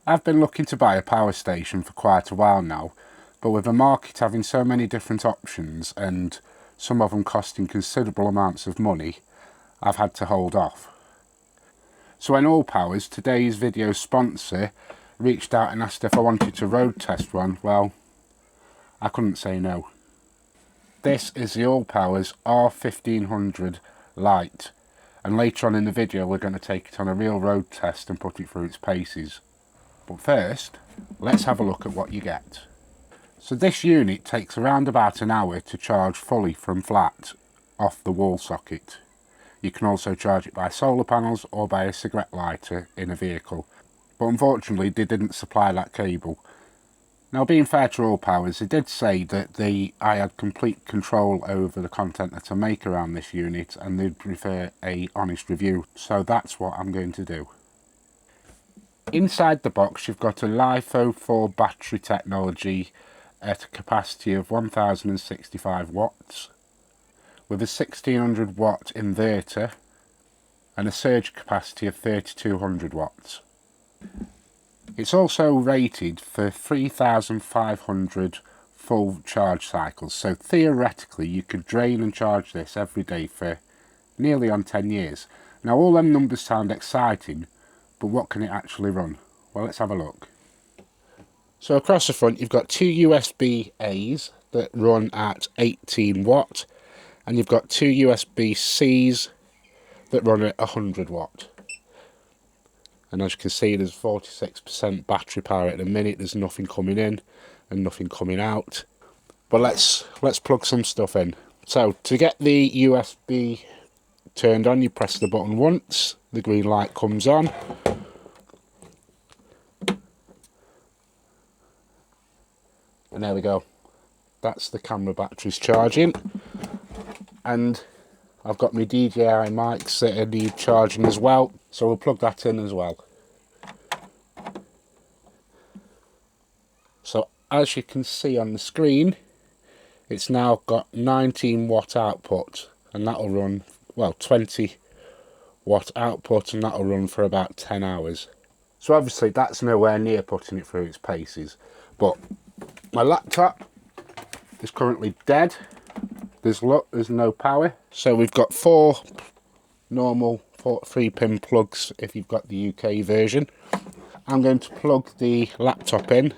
I've been looking to buy a power station for quite a while now, but with the market having so many different options and some of them costing considerable amounts of money, I've had to hold off. So when ALLPOWERS, today's video sponsor, reached out and asked if I wanted to road test one, well, I couldn't say no. This is the ALLPOWERS R1500 Lite, and later on in the video we're going to take it on a real road test and put it through its paces. But first, let's have a look at what you get. So this unit takes around about an hour to charge fully from flat off the wall socket. You can also charge it by solar panels or by a cigarette lighter in a vehicle, but unfortunately they didn't supply that cable. Now, being fair to ALLPOWERS, they did say that I had complete control over the content that I make around this unit and they'd prefer a honest review, so that's what I'm going to do. Inside the box you've got a LiFo 4 battery technology at a capacity of 1065 watts with a 1600 watt inverter and a surge capacity of 3200 watts. It's also rated for 3500 full charge cycles, so theoretically you could drain and charge this every day for nearly on 10 years. Now all them numbers sound exciting, but what can it actually run? Well, let's have a look. So across the front you've got two USB-A's that run at 18 watt and you've got two USB-C's that run at 100 watt. And as you can see, there's 46% battery power at the minute. There's nothing coming in and nothing coming out. But let's plug some stuff in. So to get the USB turned on, you press the button once, the green light comes on. And there we go. That's the camera batteries charging. And I've got my DJI mics that need charging as well, so we'll plug that in as well. So as you can see on the screen, it's now got 19 watt output, and that'll run, well, 20 watt output, and that'll run for about 10 hours. So obviously that's nowhere near putting it through its paces, but my laptop is currently dead. There's no power. So we've got four normal 3-pin plugs if you've got the UK version. I'm going to plug the laptop in.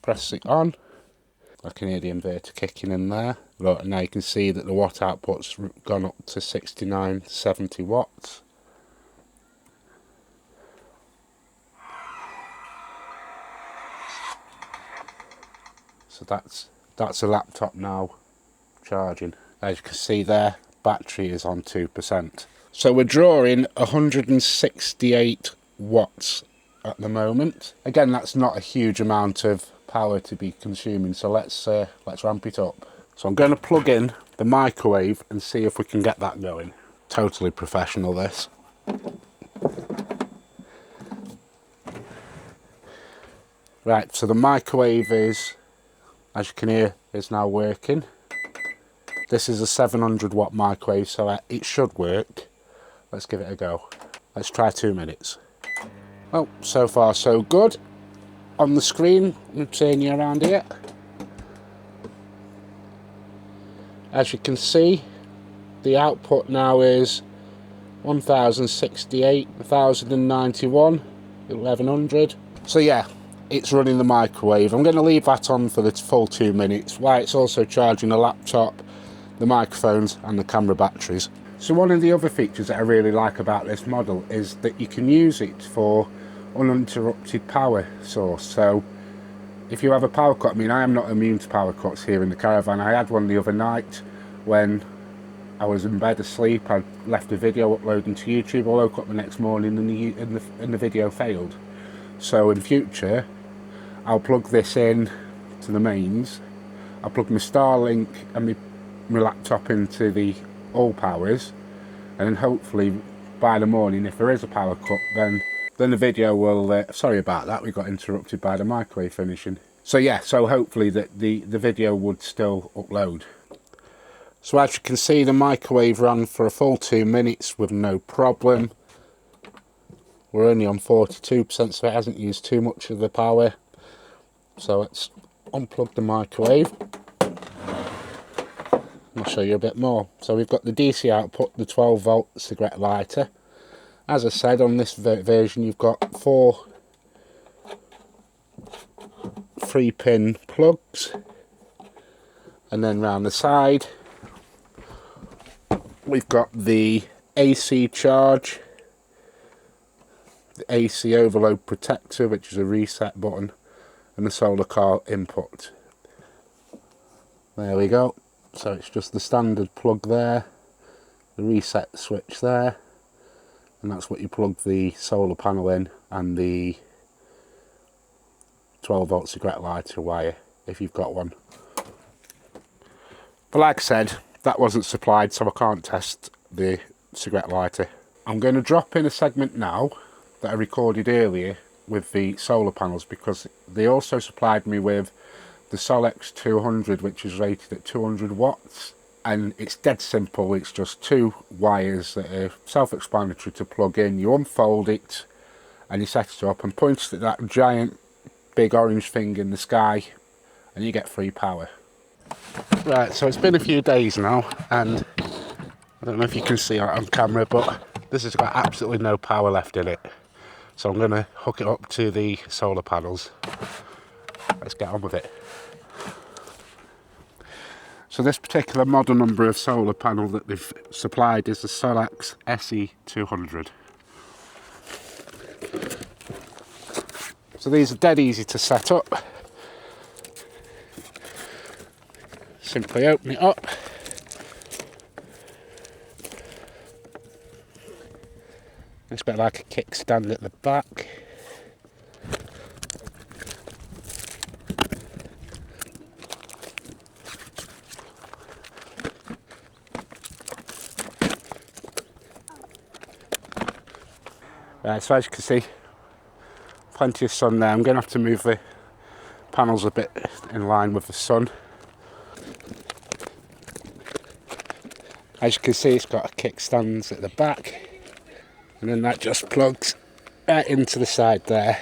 Press it on. I can hear the inverter kicking in there. Look, now you can see that the watt output's gone up to 69, 70 watts. So that's a laptop now charging. As you can see there, battery is on 2%. So we're drawing 168 watts at the moment. Again, that's not a huge amount of power to be consuming, so let's ramp it up. So I'm going to plug in the microwave and see if we can get that going. Totally professional, this. Right, so the microwave is, as you can hear, is now working. This is a 700 watt microwave, so it should work. Let's give it a go. Let's try 2 minutes. Well, so far so good. On the screen, I'm turning you around here. As you can see, the output now is 1068, 1091, 1100. So yeah, it's running the microwave. I'm going to leave that on for the full 2 minutes while it's also charging the laptop, the microphones and the camera batteries. So one of the other features that I really like about this model is that you can use it for uninterrupted power source. So if you have a power cut, I mean, I am not immune to power cuts here in the Caravan. I had one the other night when I was in bed asleep. I left a video uploading to YouTube. I woke up the next morning and the video failed. So in future I'll plug this in to the mains. I'll plug my Starlink and my laptop into the ALLPOWERS, and then hopefully by the morning, if there is a power cut, then the video will sorry about that, we got interrupted by the microwave finishing. So yeah, so hopefully the video would still upload. So as you can see, the microwave ran for a full 2 minutes with no problem. We're only on 42%, so it hasn't used too much of the power. So let's unplug the microwave. I'll show you a bit more. So we've got the DC output, the 12 volt cigarette lighter. As I said, on this version you've got 4 3-pin plugs, and then round the side we've got the AC charge, the AC overload protector, which is a reset button, and the solar car input. There we go. So it's just the standard plug there, the reset switch there, and that's what you plug the solar panel in, and the 12 volt cigarette lighter wire if you've got one. But like I said, that wasn't supplied, so I can't test the cigarette lighter. I'm going to drop in a segment now that I recorded earlier with the solar panels, because they also supplied me with the Solex 200, which is rated at 200 watts, and it's dead simple. It's just 2 wires that are self-explanatory to plug in. You unfold it and you set it up and point it at that giant big orange thing in the sky, and you get free power. Right, so it's been a few days now, and I don't know if you can see it on camera, but this has got absolutely no power left in it. So I'm going to hook it up to the solar panels. Let's get on with it. So this particular model number of solar panel that they've supplied is the Solex SE200. So these are dead easy to set up. Simply open it up. It's a bit like a kickstand at the back. Right, so as you can see, plenty of sun there. I'm going to have to move the panels a bit in line with the sun. As you can see, it's got a kickstand at the back, and then that just plugs right into the side there.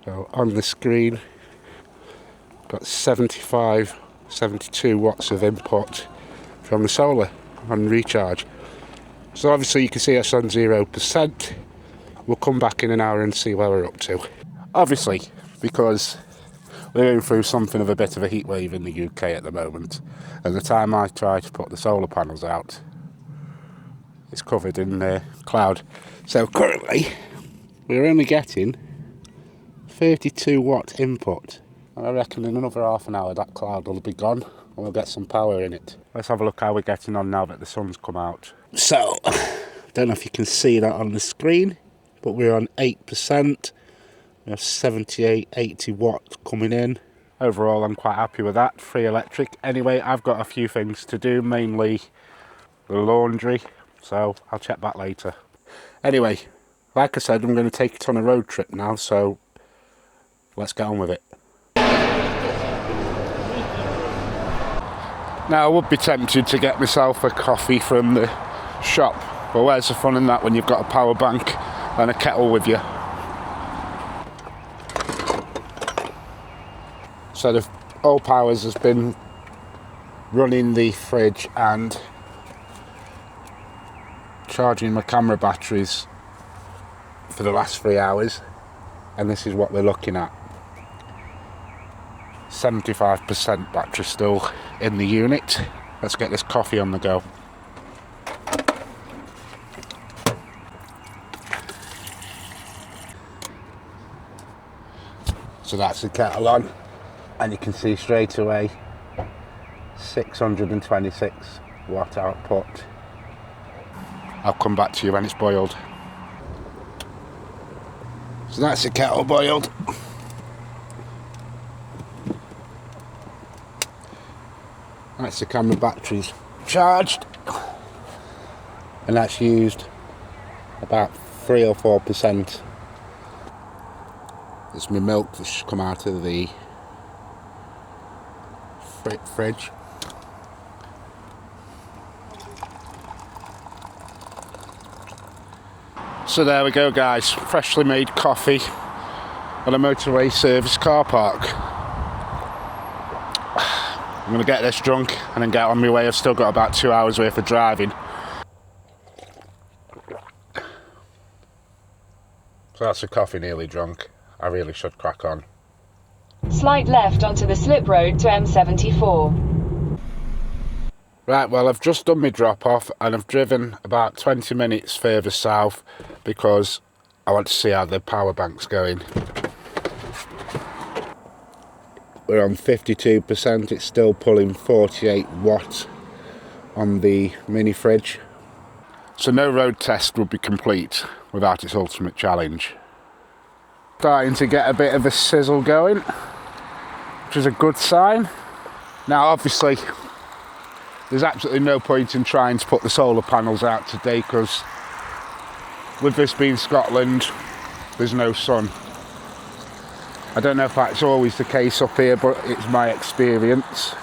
So on the screen, got 72 watts of input from the solar on recharge. So obviously you can see it's on 0%. We'll come back in an hour and see where we're up to. Obviously, because we're going through something of a bit of a heat wave in the UK at the moment. At the time I try to put the solar panels out, it's covered in cloud. So currently, we're only getting 32 watt input. And I reckon in another half an hour that cloud will be gone and we'll get some power in it. Let's have a look how we're getting on now that the sun's come out. So, don't know if you can see that on the screen, but we're on 8%. We have 78, 80 watts coming in. Overall, I'm quite happy with that. Free electric. Anyway, I've got a few things to do, mainly the laundry, so I'll check that later. Anyway, like I said, I'm going to take it on a road trip now, so let's get on with it. Now, I would be tempted to get myself a coffee from the shop, but where's the fun in that when you've got a power bank and a kettle with you? So the ALLPOWERS has been running the fridge and charging my camera batteries for the last 3 hours, and this is what we're looking at. 75% battery still in the unit. Let's get this coffee on the go. So that's the kettle on, and you can see straight away 626 watt output. I'll come back to you when it's boiled. So that's the kettle boiled. That's the camera batteries charged, and that's used about 3 or 4%. It's my milk that's come out of the fridge. So there we go guys, freshly made coffee at a motorway service car park. I'm going to get this drunk and then get on my way. I've still got about 2 hours worth of driving. So that's the coffee nearly drunk. I really should crack on. Slight left onto the slip road to M74. Right, well I've just done my drop off and I've driven about 20 minutes further south because I want to see how the power bank's going. We're on 52%, it's still pulling 48 watts on the mini fridge. So no road test would be complete without its ultimate challenge. Starting to get a bit of a sizzle going, which is a good sign. Now obviously there's absolutely no point in trying to put the solar panels out today because with this being Scotland, there's no sun. I don't know if that's always the case up here, but it's my experience.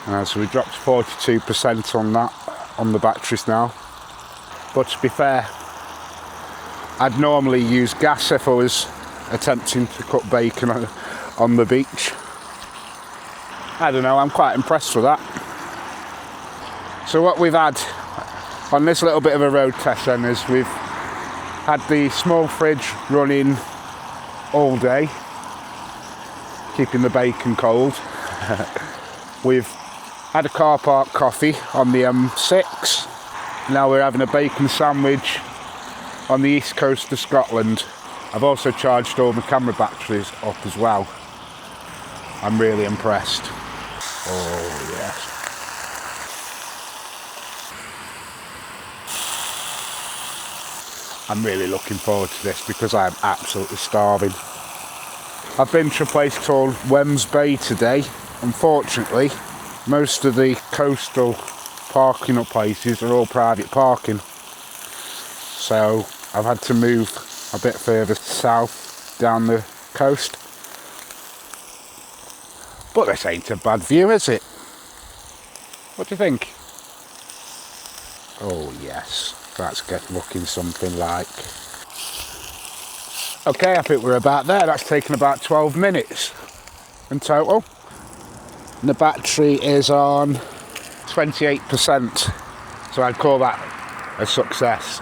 So we dropped 42% on that, on the batteries now. But to be fair, I'd normally use gas if I was attempting to cook bacon on the beach. I don't know, I'm quite impressed with that. So what we've had on this little bit of a road test then is we've had the small fridge running all day, keeping the bacon cold. We've had a car park coffee on the M6. Now we're having a bacon sandwich on the east coast of Scotland. I've also charged all my camera batteries up as well. I'm really impressed. Oh yes. I'm really looking forward to this because I'm absolutely starving. I've been to a place called Wemyss Bay today. Unfortunately, most of the coastal parking up places are all private parking. So I've had to move a bit further south down the coast. But this ain't a bad view, is it? What do you think? Oh yes. That's looking something like. Okay, I think we're about there. That's taken about 12 minutes in total. And the battery is on 28%. So I'd call that a success.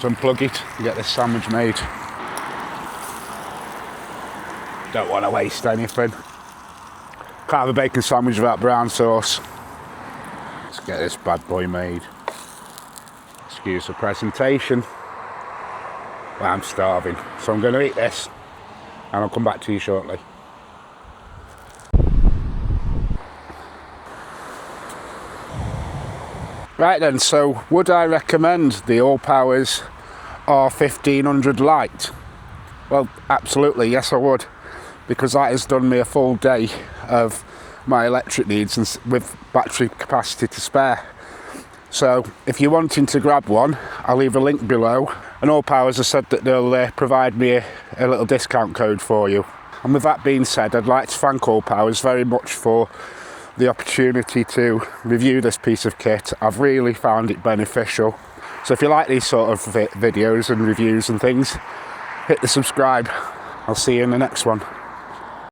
So unplug it and get this sandwich made. Don't want to waste anything. Can't have a bacon sandwich without brown sauce. Let's get this bad boy made. Excuse the presentation. Well, I'm starving, so I'm going to eat this and I'll come back to you shortly. Right then, so would I recommend the ALLPOWERS R1500 Lite? Well, absolutely, yes I would, because that has done me a full day of my electric needs and with battery capacity to spare. So if you're wanting to grab one, I'll leave a link below, and ALLPOWERS has said that they'll provide me a little discount code for you. And with that being said, I'd like to thank ALLPOWERS very much for the opportunity to review this piece of kit. I've really found it beneficial. So if you like these sort of videos and reviews and things, hit the subscribe. I'll see you in the next one.